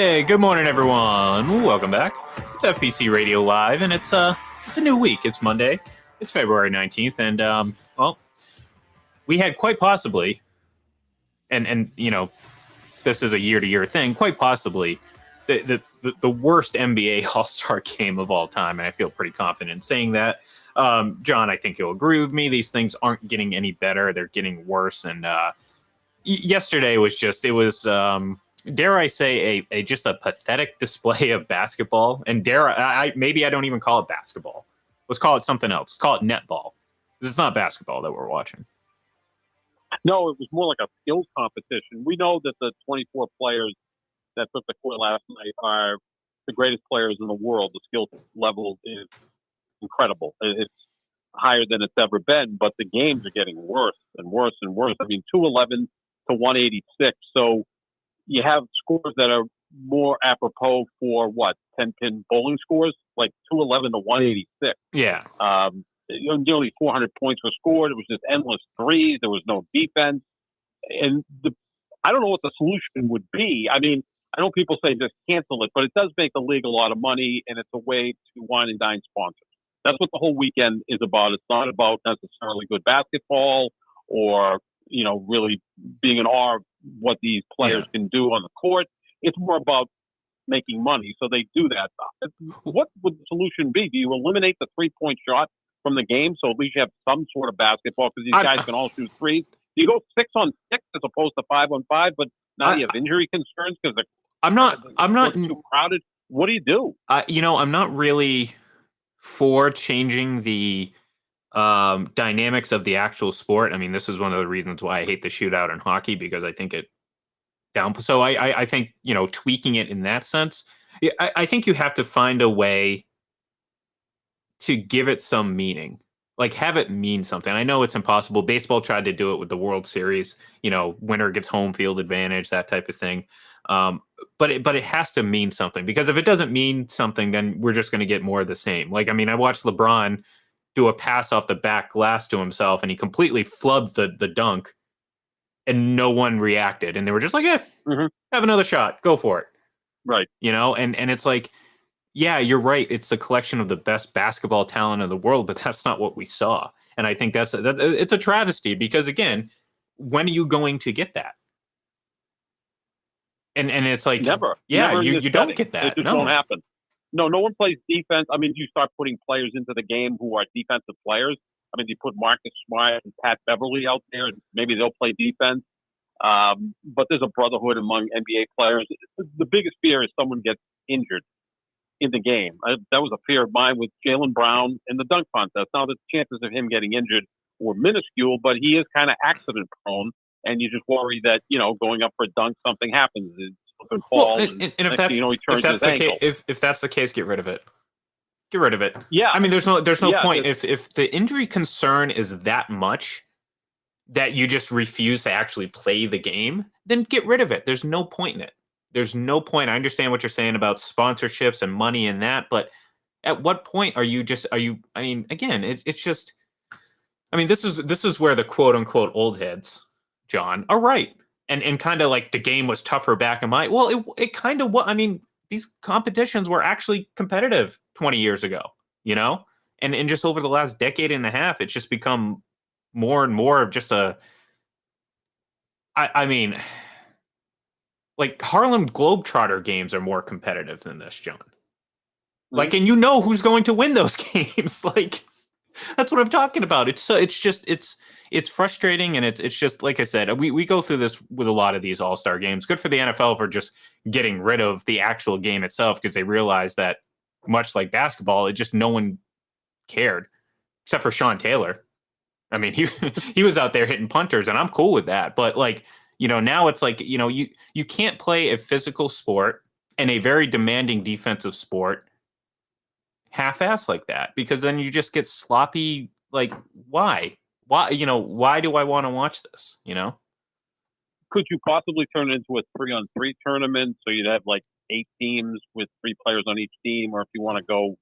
Hey, good morning, everyone. Welcome back. It's FPC Radio Live, and it's a new week. It's Monday. It's February 19th, and well, we had quite possibly, and this is a year-to-year thing. Quite possibly, the worst NBA All-Star game of all time, and I feel pretty confident in saying that. John, I think you'll agree with me. These things aren't getting any better; they're getting worse. And yesterday was dare I say, a just a pathetic display of basketball. And maybe I don't even call it basketball. Let's call it something else. Call it netball. Because it's not basketball that we're watching. No, it was more like a skills competition. We know that the 24 players that took the court last night are the greatest players in the world. The skill level is incredible. It's higher than it's ever been, but the games are getting worse and worse and worse. I mean, 211 to 186. So you have scores that are more apropos for 10-pin bowling scores, like 211 to 186. Yeah. Nearly 400 points were scored. It was just endless threes. There was no defense. And I don't know what the solution would be. I mean, I know people say just cancel it, but it does make the league a lot of money, and it's a way to wine and dine sponsors. That's what the whole weekend is about. It's not about necessarily good basketball or, really being in awe of what these players can do on the court. It's more about making money. So they do that. What would the solution be? Do you eliminate the 3-point shot from the game so at least you have some sort of basketball because these guys can all shoot threes? Do you go 6-on-6 as opposed to 5-on-5, but now you have injury concerns because I'm not too crowded? What do you do? I'm not really for changing the dynamics of the actual sport. I mean, this is one of the reasons why I hate the shootout in hockey, because I think it down. So I think, tweaking it in that sense, I think you have to find a way to give it some meaning, like have it mean something. I know it's impossible. Baseball tried to do it with the World Series, winner gets home field advantage, that type of thing. But it has to mean something, because if it doesn't mean something, then we're just going to get more of the same. Like, I mean, I watched LeBron do a pass off the back glass to himself, and he completely flubbed the dunk, and no one reacted, and they were just like, have another shot, go for it. Right. And it's like, yeah, you're right. It's a collection of the best basketball talent in the world, but that's not what we saw. And I think it's a travesty, because again, when are you going to get that? And it's like, never. Yeah, never you don't get that. It just won't happen. No one plays defense. I mean, you start putting players into the game who are defensive players. I mean, you put Marcus Smart and Pat Beverly out there, and maybe they'll play defense. But there's a brotherhood among NBA players. The biggest fear is someone gets injured in the game. That was a fear of mine with Jaylen Brown in the dunk contest. Now, the chances of him getting injured were minuscule, but he is kind of accident prone, and you just worry that, going up for a dunk, something happens. Something falls, and if that's, he turns his ankle. If that's the case, get rid of it. Get rid of it. Yeah. I mean, there's no point. If the injury concern is that much that you just refuse to actually play the game, then get rid of it. There's no point in it. There's no point. I understand what you're saying about sponsorships and money and that, but at what point are you, I mean, again, it's just, I mean, this is where the quote unquote old heads, John, are right. And kind of like the game was tougher back in it kind of, I mean, these competitions were actually competitive 20 years ago, and just over the last decade and a half, it's just become more and more of just I mean, like Harlem Globetrotter games are more competitive than this, John. Like, and who's going to win those games. Like, that's what I'm talking about. It's frustrating, and it's just, like I said, we go through this with a lot of these all-star games. Good for the NFL for just getting rid of the actual game itself, because they realize that, much like basketball, no one cared except for Sean Taylor. I mean, he was out there hitting punters, and I'm cool with that. But like, now it's like, you can't play a physical sport and a very demanding defensive sport half-ass like that, because then you just get sloppy. Like, why do I want to watch this? Could you possibly turn it into a 3-on-3 tournament, so you'd have like 8 teams with 3 players on each team? Or if you want to go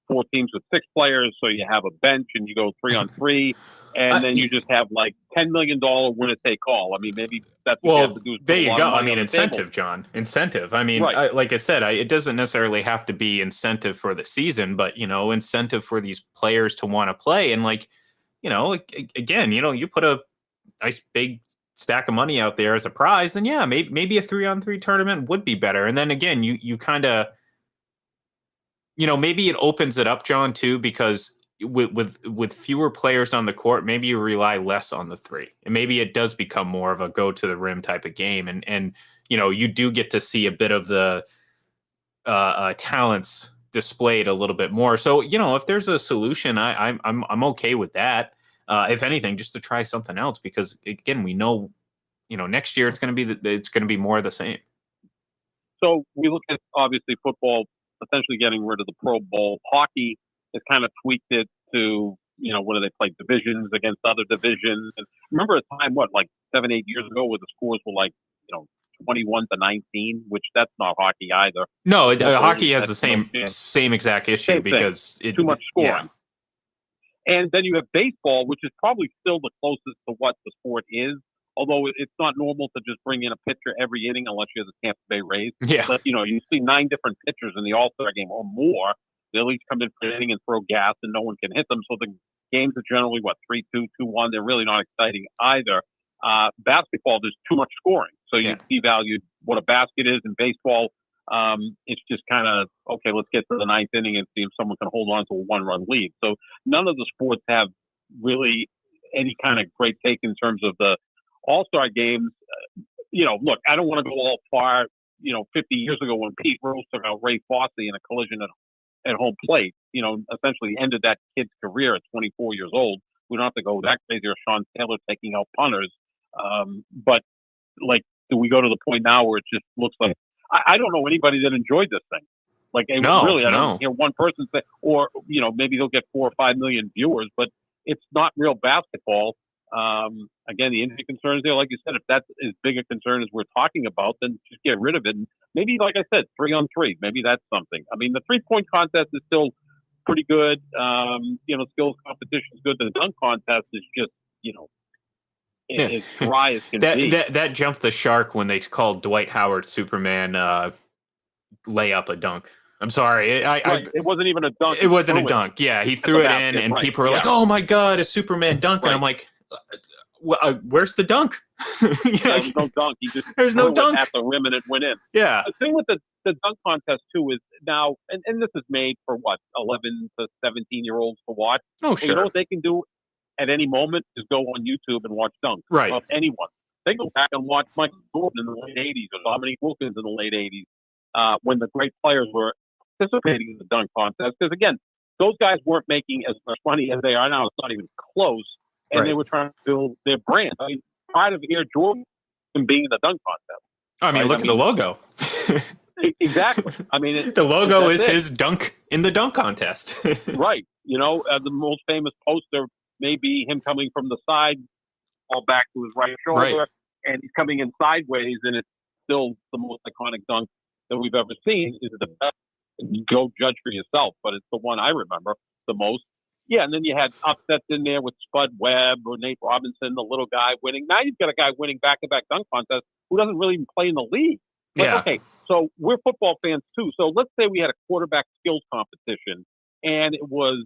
4 teams with 6 players, so you have a bench and you go 3-on-3, and then you just have like $10 million winner take all. I mean, maybe that's what you have to do. Is There put a you lot go. of I money mean, on the incentive, table. John. Incentive. I mean, Right. like I said, it doesn't necessarily have to be incentive for the season, but incentive for these players to want to play. And again, you put a nice big stack of money out there as a prize, then yeah, maybe a 3-on-3 tournament would be better. And then again, you kind of, maybe it opens it up, John, too, because with fewer players on the court, maybe you rely less on the three, and maybe it does become more of a go to the rim type of game, and you do get to see a bit of the talents displayed a little bit more. So if there's a solution, I'm okay with that. If anything, just to try something else, because again, we know next year it's going to be more of the same. So we look at obviously football essentially getting rid of the Pro Bowl. Hockey has kind of tweaked it to, what do they play, divisions against other divisions. And remember a time, like 7-8 years ago, where the scores were like, 21-19, which that's not hockey either. No, hockey has the same exact issue same because too much scoring. Yeah. And then you have baseball, which is probably still the closest to what the sport is. Although it's not normal to just bring in a pitcher every inning unless you're the Tampa Bay Rays. Yeah. But, you see 9 different pitchers in the All-Star game or more. They'll each come in for an inning and throw gas, and no one can hit them. So the games are generally, 3-2, 2-1. They're really not exciting either. Basketball, there's too much scoring. So you devalued what a basket is in baseball. It's just kind of, okay, let's get to the 9th inning and see if someone can hold on to a 1-run lead. So none of the sports have really any kind of great take in terms of the All-Star games. Look, I don't want to go all far, 50 years ago when Pete Rose took out Ray Fosse in a collision at home plate, essentially ended that kid's career at 24 years old. We don't have to go that crazy, or Sean Taylor taking out punters. But do we go to the point now where it just looks like, I don't know anybody that enjoyed this thing. I don't hear one person say, or, maybe they'll get 4 or 5 million viewers, but it's not real basketball. Again, the injury concerns there, like you said, if that's as big a concern as we're talking about, then just get rid of it. And maybe, like I said, 3-on-3, maybe that's something. I mean, the 3-point contest is still pretty good. Skills competition is good. The dunk contest is just, as dry as can be. That jumped the shark when they called Dwight Howard Superman layup a dunk. I'm sorry. It wasn't even a dunk. It wasn't a dunk. Yeah, he threw it in, and people were like, "Oh my god, a Superman dunk!" And I'm like, "Where's the dunk?" There's no dunk. There's no dunk at the rim, and it went in. Yeah. The thing with the dunk contest too is now, and this is made for 11 to 17-year-olds to watch. Oh, sure. You know what they can do at any moment is go on YouTube and watch dunks of anyone. They go back and watch Michael Jordan in the late 80s or Dominique Wilkins in the late 80s when the great players were participating in the dunk contest. Because, again, those guys weren't making as much money as they are now. It's not even close. And they were trying to build their brand. I mean, part of Air Jordan being in the dunk contest. I mean, look at the logo. Exactly. I mean, the logo is his dunk in the dunk contest. Right. The most famous poster may be him coming from the side, all back to his right shoulder, and he's coming in sideways, and it's still the most iconic dunk that we've ever seen. Is it the best? Go judge for yourself, but it's the one I remember the most. Yeah, and then you had upsets in there with Spud Webb or Nate Robinson, the little guy winning. Now you've got a guy winning back-to-back dunk contests who doesn't really even play in the league. Okay, so we're football fans too. So let's say we had a quarterback skills competition, and it was,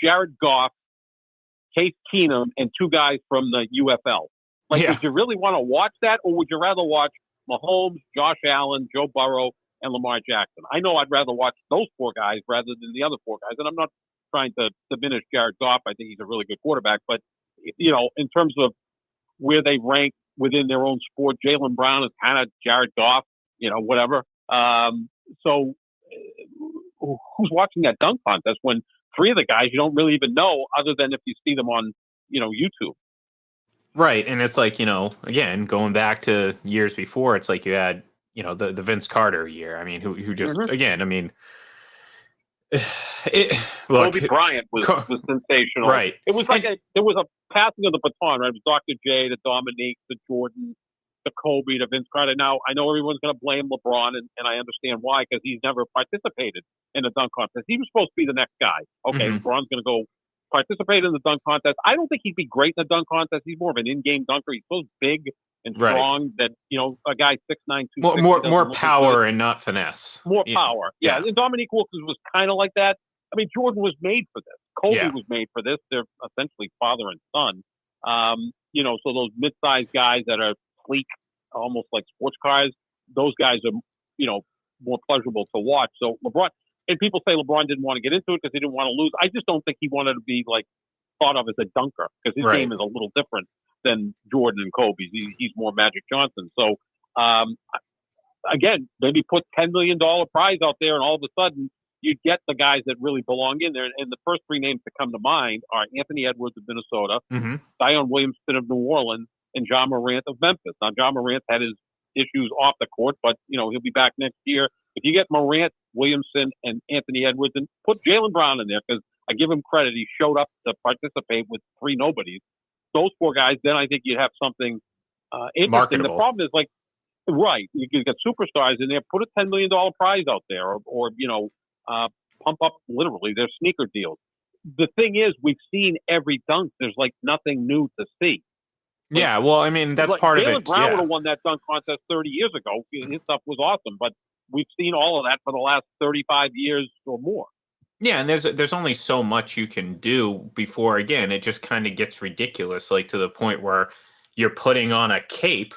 Jared Goff, Case Keenum, and 2 guys from the UFL. Would you really want to watch that, or would you rather watch Mahomes, Josh Allen, Joe Burrow, and Lamar Jackson? I know I'd rather watch those 4 guys rather than the other 4 guys, and I'm not trying to diminish Jared Goff. I think he's a really good quarterback, but in terms of where they rank within their own sport, Jaylen Brown is kind of Jared Goff, whatever. So who's watching that dunk contest when 3 of the guys you don't really even know other than if you see them on, YouTube? Right. And it's like, again, going back to years before, it's like you had, the Vince Carter year. I mean, who just, again, I mean, Kobe Bryant was sensational. Right. It was like there was a passing of the baton, right? It was Dr. J to Dominique to Jordan to Kobe to Vince Carter. Now, I know everyone's going to blame LeBron, and I understand why, because he's never participated in the dunk contest. He was supposed to be the next guy. Okay, LeBron's going to go participate in the dunk contest. I don't think he'd be great in the dunk contest. He's more of an in-game dunker. He's so big and strong that, a guy 6'9", 260. More power and not finesse. More power. Yeah. And Dominique Wilkins was kind of like that. I mean, Jordan was made for this. Kobe was made for this. They're essentially father and son. So those mid-sized guys that are sleek, almost like sports cars, those guys are, more pleasurable to watch. So LeBron, and people say LeBron didn't want to get into it because he didn't want to lose. I just don't think he wanted to be thought of as a dunker, because his game is a little different than Jordan and Kobe's. He's more Magic Johnson. So, again, maybe put $10 million prize out there, and all of a sudden you get the guys that really belong in there. And the first three names that come to mind are Anthony Edwards of Minnesota, Zion Williamson of New Orleans, and John Morant of Memphis. Now, John Morant had his issues off the court, but, he'll be back next year. If you get Morant, Williamson, and Anthony Edwards, and put Jaylen Brown in there, because I give him credit, he showed up to participate with three nobodies. Those four guys, then I think you'd have something interesting. Marketable. The problem is, you can get superstars in there, put a $10 million prize out there, or pump up literally their sneaker deals. The thing is, we've seen every dunk. There's nothing new to see. Yeah, well, I mean, that's part of it. Jaylen Brown would have won that dunk contest 30 years ago. His stuff was awesome, but we've seen all of that for the last 35 years or more. Yeah, and there's only so much you can do before, again, it just kind of gets ridiculous, to the point where you're putting on a cape,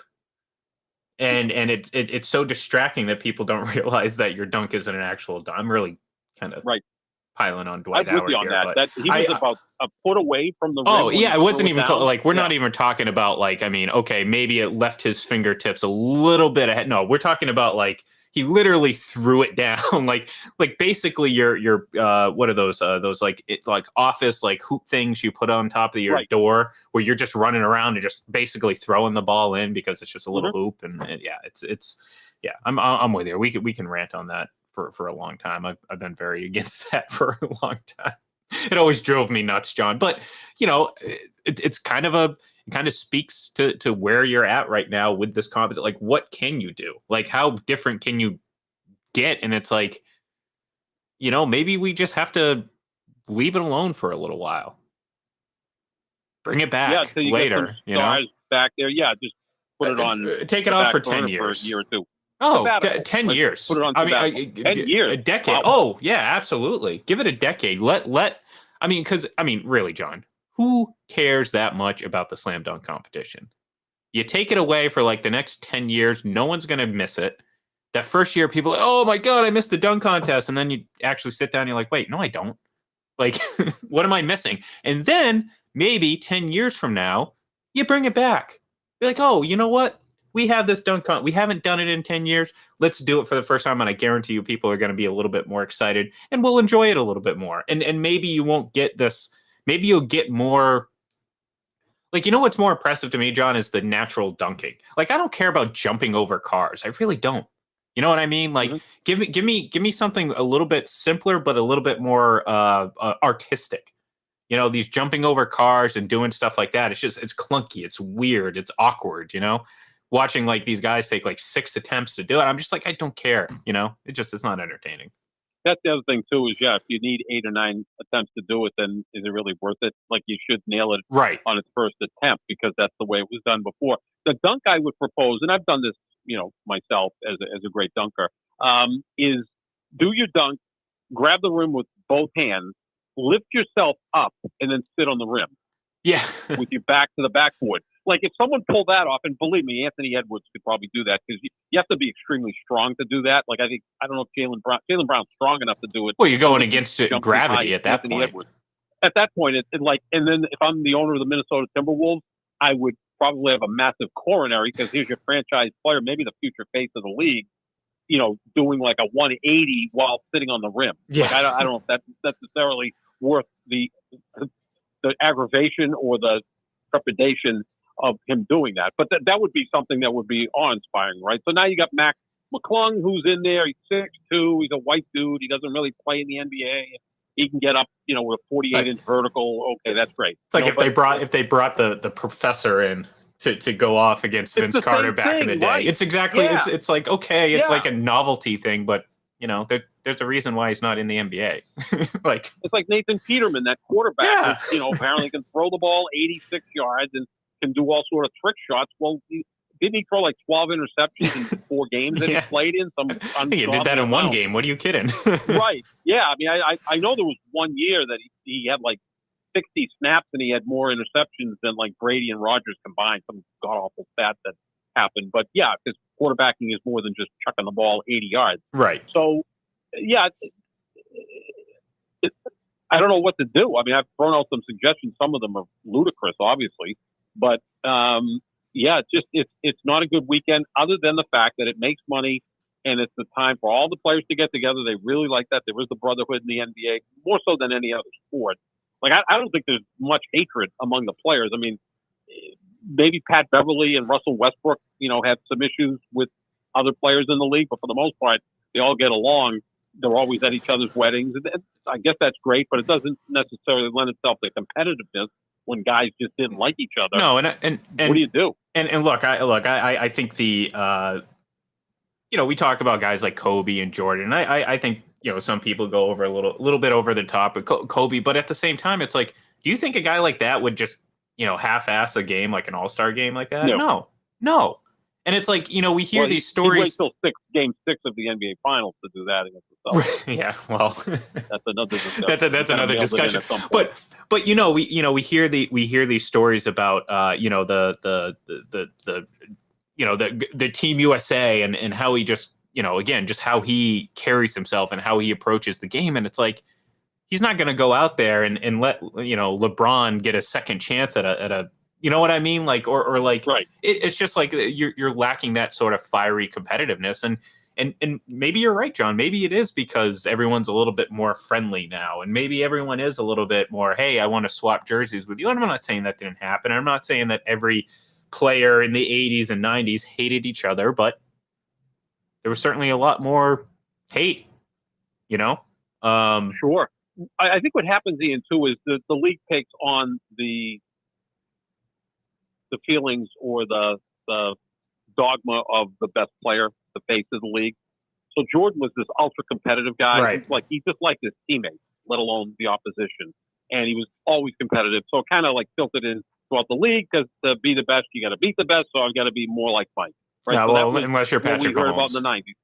and it's so distracting that people don't realize that your dunk isn't an actual dunk. I'm really kind of piling on Dwight Howard here. That he was about a foot away from the rim. Oh, yeah, it wasn't even we're not even talking about okay, maybe it left his fingertips a little bit ahead. No, we're talking about he literally threw it down, basically your what are those office hoop things you put on top of your door, where you're just running around and just basically throwing the ball in because it's just a little hoop, and I'm with you. We can rant on that for a long time. I've been very against that for a long time. It always drove me nuts, John. But it's kind of it kind of speaks to where you're at right now with this competition. What can you do? How different can you get? And it's maybe we just have to leave it alone for a little while. Bring it back so you later. Get some stars back there. Yeah, just put it on. Take it off for 10 years. For a year or two. Oh, 10 years. Put it on 10 years. A decade. Wow. Oh, yeah, absolutely. Give it a decade. Really, John, who cares that much about the slam dunk competition? You take it away for the next 10 years, no one's going to miss it. That first year, people, oh my God, I missed the dunk contest. And then you actually sit down and you're like, wait, no, I don't. What am I missing? And then maybe 10 years from now, you bring it back. You're like, oh, you know what? We have this dunk contest. We haven't done it in 10 years. Let's do it for the first time. And I guarantee you people are going to be a little bit more excited and we'll enjoy it a little bit more. And maybe you won't get this. Maybe you'll get more. What's more impressive to me, John, is the natural dunking. I don't care about jumping over cars. I really don't. You know what I mean? Give me something a little bit simpler, but a little bit more artistic. These jumping over cars and doing stuff like that. It's clunky. It's weird. It's awkward. Watching these guys take 6 attempts to do it. I'm just I don't care. It's not entertaining. That's the other thing too, is if you need 8 or 9 attempts to do it, then is it really worth it? You should nail it on its first attempt, because that's the way it was done before. The dunk I would propose, and I've done this, myself as a great dunker, is do your dunk, grab the rim with both hands, lift yourself up, and then sit on the rim. Yeah. With your back to the backboard. If someone pulled that off, and believe me, Anthony Edwards could probably do that, because you have to be extremely strong to do that. I don't know if Jaylen Brown's strong enough to do it. Well, you're going against gravity at that point. Edwards. At that point, and then if I'm the owner of the Minnesota Timberwolves, I would probably have a massive coronary, because here's your franchise player, maybe the future face of the league, doing a 180 while sitting on the rim. Yeah. I don't know if that's necessarily worth the aggravation or the trepidation of him doing that. But that would be something that would be awe-inspiring, right? So now you got Mac McClung, who's in there. He's 6'2". He's a white dude. He doesn't really play in the NBA. He can get up, with a 48-inch vertical. Okay, that's great. It's if they brought the professor in to go off against Vince Carter back in the day. Right. It's exactly it's like, okay, it's like a novelty thing, but there's a reason why he's not in the NBA. Like, it's like Nathan Peterman, that quarterback, which, apparently can throw the ball 86 yards and can do all sort of trick shots. Well, didn't he throw like 12 interceptions in 4 games that he played in? He did that in one game. What are you kidding? Right. Yeah. I mean, I know there was one year that he had like 60 snaps and he had more interceptions than like Brady and Rodgers combined. Some god-awful stat that happened. But yeah, because quarterbacking is more than just chucking the ball 80 yards. Right. So, yeah, I don't know what to do. I mean, I've thrown out some suggestions. Some of them are ludicrous, obviously. But, yeah, it's not a good weekend other than the fact that it makes money and it's the time for all the players to get together. They really like that. There is the brotherhood in the NBA, more so than any other sport. Like, I don't think there's much hatred among the players. I mean, maybe Pat Beverly and Russell Westbrook, had some issues with other players in the league, but for the most part, they all get along. They're always at each other's weddings. And I guess that's great, but it doesn't necessarily lend itself to competitiveness when guys just didn't like each other. No, and what do you do? And look, I think the we talk about guys like Kobe and Jordan. I think some people go over a little bit over the top with Kobe, but at the same time, it's like, do you think a guy like that would just half-ass a game like an all-star game like that? No. And it's like, we hear these stories. Wait till game 6 of the NBA Finals to do that against the Celtics. Yeah, well, that's another discussion. that's another discussion. But we hear these stories about the Team USA and how he just just how he carries himself and how he approaches the game, and it's like, he's not going to go out there and let LeBron get a second chance at a you know what I mean? Like, or like, right. It's just like you're lacking that sort of fiery competitiveness. And maybe you're right, John. Maybe it is because everyone's a little bit more friendly now. And maybe everyone is a little bit more, hey, I want to swap jerseys with you. And I'm not saying that didn't happen. I'm not saying that every player in the 80s and 90s hated each other, but there was certainly a lot more hate, Sure. I think what happens, Ian, too, is the league takes on the feelings or the dogma of the best player, the face of the league. So Jordan was this ultra competitive guy. Right. He just liked his teammates, let alone the opposition. And he was always competitive. So it kind of filtered in throughout the league, because to be the best, you got to beat the best. So I've got to be more like Mike. Right? Yeah, so well, unless you're Patrick Mahomes. Heard about in the 90s.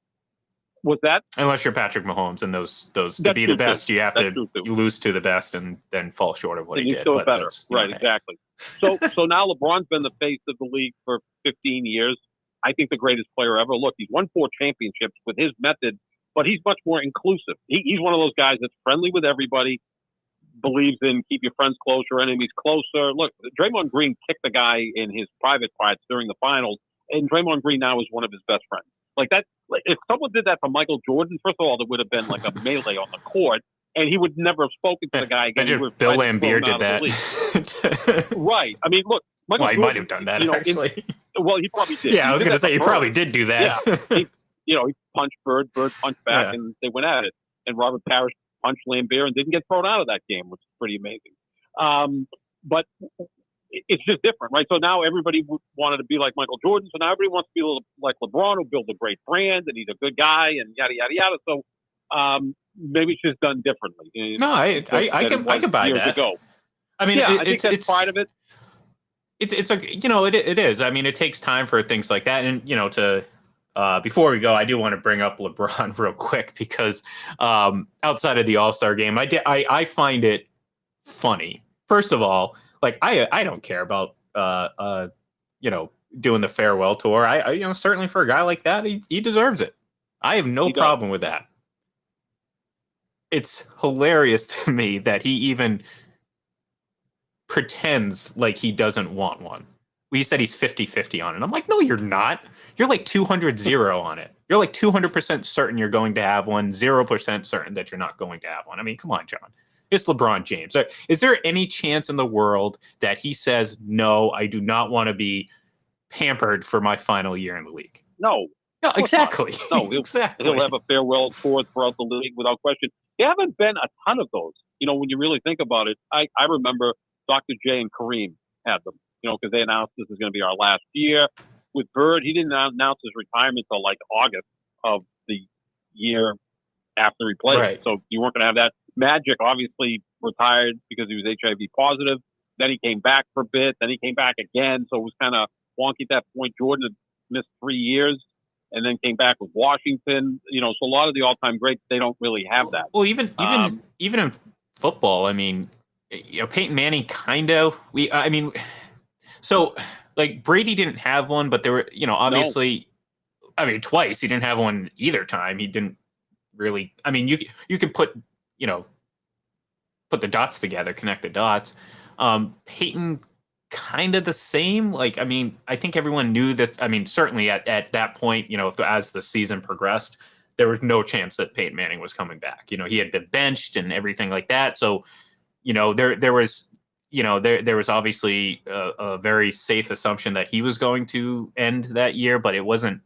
What's that? Unless you're Patrick Mahomes, and those to be the best, you have to lose to the best and then fall short of what he did. Still better. Right, exactly. So now LeBron's been the face of the league for 15 years. I think the greatest player ever. Look, he's won 4 championships with his method, but he's much more inclusive. He's one of those guys that's friendly with everybody, believes in keep your friends closer, enemies closer. Look, Draymond Green kicked the guy in his private parts during the finals, and Draymond Green now is one of his best friends. Like that, if someone did that for Michael Jordan, first of all, there would have been like a melee on the court, and he would never have spoken to the guy again. Bill Laimbeer did that. Right. I mean, look, Michael he Jordan, might have done that, actually. He probably did. Yeah, I was going to say, he probably did do that. Yeah. He punched Bird punched back, and they went at it. And Robert Parrish punched Laimbeer and didn't get thrown out of that game, which is pretty amazing. But it's just different, right? So now everybody wanted to be like Michael Jordan. So now everybody wants to be a little like LeBron, who built a great brand, and he's a good guy, and yada yada yada. So maybe it's just done differently. No, I can buy that. Ago. I mean, I think that's part of it. It is. I mean, it takes time for things like that, and to. Before we go, I do want to bring up LeBron real quick, because outside of the All-Star game, I find it funny. First of all, like I don't care about doing the farewell tour. I certainly for a guy like that, he deserves it. I have no problem with that. It's hilarious to me that he even pretends like he doesn't want one. He said he's 50-50 on it. I'm like, no, you're not. You're like 200-0 on it. You're like 200% certain you're going to have one, 0% certain that you're not going to have one. I mean, come on, John. It's LeBron James. Is there any chance in the world that he says, no, I do not want to be pampered for my final year in the league? No, exactly. No, exactly. He'll have a farewell tour throughout the league without question. There haven't been a ton of those. When you really think about it, I remember Dr. J and Kareem had them. because they announced this is going to be our last year. With Bird, he didn't announce his retirement until like August of the year after he played. Right. So you weren't going to have that. Magic obviously retired because he was HIV positive. Then he came back for a bit. Then he came back again. So it was kind of wonky at that point. Jordan had missed 3 years and then came back with Washington. So a lot of the all-time greats, they don't really have that. Well, even in football, I mean, Peyton Manning kind of. So like Brady didn't have one, but there were, obviously, no. I mean, twice he didn't have one either time. He didn't really. I mean, you could put the dots together, connect the dots. Peyton kind of the same. Like, I mean, I think everyone knew that. I mean, certainly at that point, as the season progressed, there was no chance that Peyton Manning was coming back. He had been benched and everything like that. So, there was, there was obviously a very safe assumption that he was going to end that year, but it wasn't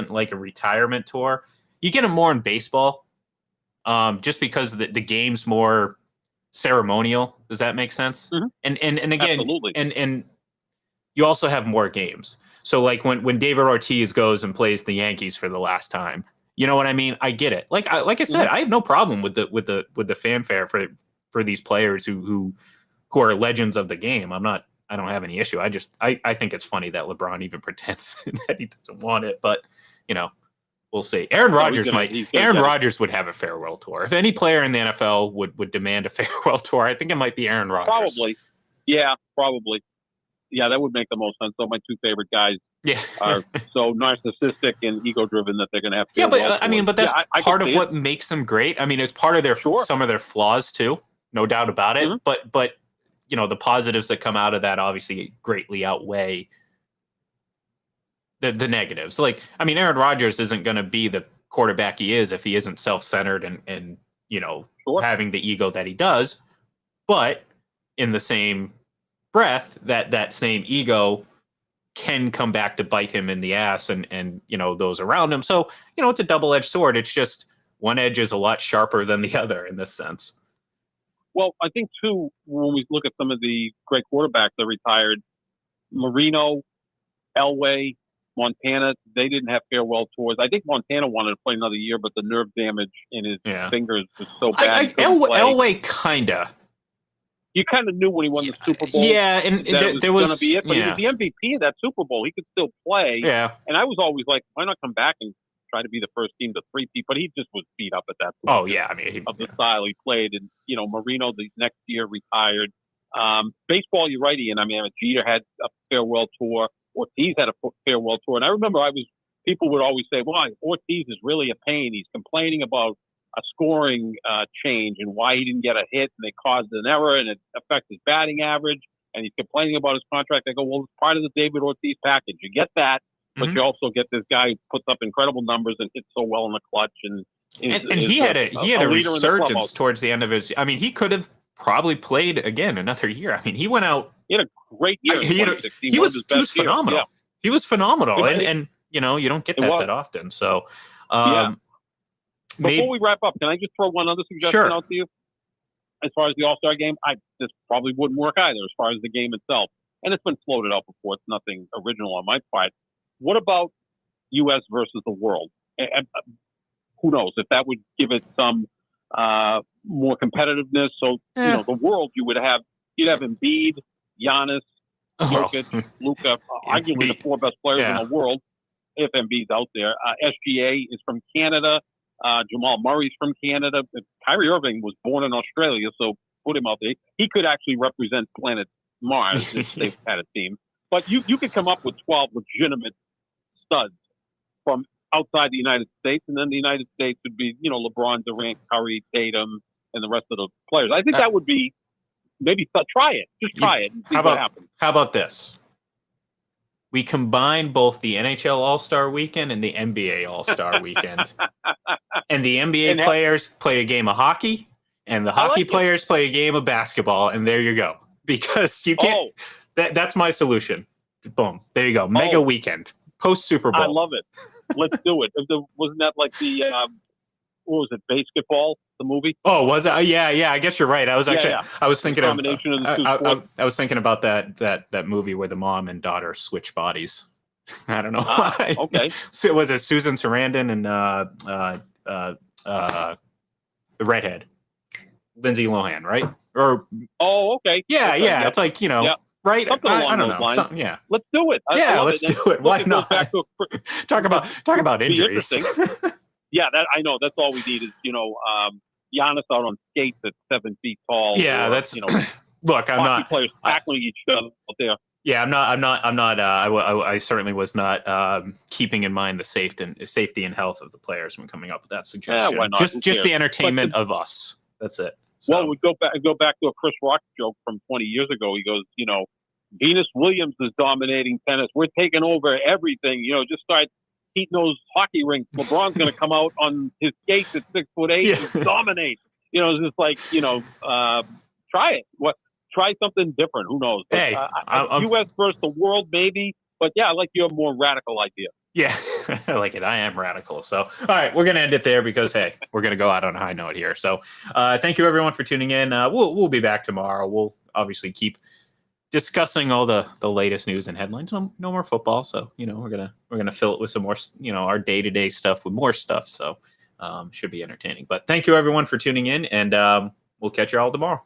like a retirement tour. You get him more in baseball, just because the game's more ceremonial. Does that make sense? Mm-hmm. And again, absolutely. And you also have more games. So like when David Ortiz goes and plays the Yankees for the last time, you know what I mean? I get it. Like I said, I have no problem with the fanfare for these players who are legends of the game. I don't have any issue. I think it's funny that LeBron even pretends that he doesn't want it, but we'll see. Aaron Rodgers Rodgers would have a farewell tour. If any player in the NFL would demand a farewell tour, I think it might be Aaron Rodgers. Probably. Yeah, probably. Yeah, that would make the most sense. So my two favorite guys are so narcissistic and ego-driven that they're going to have to. Yeah, but I mean, but that's part of what makes them great. I mean, it's part of their some of their flaws too, no doubt about it. Mm-hmm. But the positives that come out of that obviously greatly outweigh the negatives. Like, I mean, Aaron Rodgers isn't going to be the quarterback he is if he isn't self-centered and having the ego that he does. But in the same breath, that same ego can come back to bite him in the ass and those around him. So, it's a double-edged sword. It's just one edge is a lot sharper than the other in this sense. Well, I think too, when we look at some of the great quarterbacks that retired, Marino, Elway, Montana, they didn't have farewell tours. I think Montana wanted to play another year, but the nerve damage in his fingers was so bad. Elway kinda. You kind of knew when he won the Super Bowl. Yeah, and there was going to be it. But he was the MVP of that Super Bowl. He could still play. Yeah. And I was always like, why not come back and try to be the first team to three-peat? But he just was beat up at that point. Oh, yeah. I mean, of the style he played. And, Marino the next year retired. Baseball, you're right, Ian. I mean, Jeter had a farewell tour. Ortiz had a farewell tour. And I remember people would always say, well, Ortiz is really a pain. He's complaining about a scoring change and why he didn't get a hit, and they caused an error and it affects his batting average, and he's complaining about his contract. I go, well, it's part of the David Ortiz package. You get that, but you also get this guy who puts up incredible numbers and hits so well in the clutch. And he had a resurgence towards the end of his. I mean, he could have probably played again another year. I mean, he went out. He had a great year. He was phenomenal. Yeah. He was phenomenal, and you don't get that often. So. Before we wrap up, can I just throw one other suggestion out to you? As far as the All-Star game, this probably wouldn't work either as far as the game itself. And it's been floated out before. It's nothing original on my part. What about U.S. versus the world? And who knows if that would give it some more competitiveness. So, the world, you'd have Embiid, Giannis, Jokic, Luka, arguably the four best players in the world, if Embiid's out there. SGA is from Canada. Jamal Murray's from Canada. Kyrie Irving was born in Australia, so put him out there. He could actually represent planet Mars if they had a team. But you could come up with 12 legitimate studs from outside the United States, and then the United States would be, LeBron, Durant, Curry, Tatum, and the rest of the players. I think that would be maybe try it. Just try it and see what happens. How about this? We combine both the NHL All-Star Weekend and the NBA All-Star Weekend. And the NBA players play a game of hockey, and the hockey players play a game of basketball, and there you go. Because you can't that's my solution. Boom. There you go. Mega weekend. Post Super Bowl. I love it. Let's do it. Wasn't that like the what was it, Basketball, the movie? Oh, was it? Yeah. I guess you're right. I was actually, I was thinking of the two sports. I was thinking about that movie where the mom and daughter switch bodies. I don't know why. Okay. So was it Susan Sarandon and the redhead, Lindsay Lohan, right? Or okay. yeah. Yep. It's like, Yep. right? Something along I don't those know. lines. Yeah. Let's do it. Let's do it. Why not? Talk about injuries. Yeah, that I know. That's all we need is Giannis out on skates at 7 feet tall. Yeah, that's Look, I'm not players tackling each other out there. Yeah, I'm not. I certainly was not keeping in mind the safety and health of the players when coming up with that suggestion. Yeah, why not? Just the entertainment of us. That's it. So. Well, we go back to a Chris Rock joke from 20 years ago. He goes, Venus Williams is dominating tennis. We're taking over everything. Just start heating those hockey rinks. LeBron's going to come out on his skates at 6'8" and dominate. It's just like try it. Try something different. Who knows? But, hey, U.S. versus the world, maybe. But yeah, I like your more radical idea. Yeah, I like it. I am radical. So, all right, we're going to end it there because, hey, we're going to go out on a high note here. So, thank you, everyone, for tuning in. We'll be back tomorrow. We'll obviously keep discussing all the latest news and headlines. No more football. So, we're gonna fill it with some more, our day-to-day stuff with more stuff. So, should be entertaining. But thank you, everyone, for tuning in, and we'll catch you all tomorrow.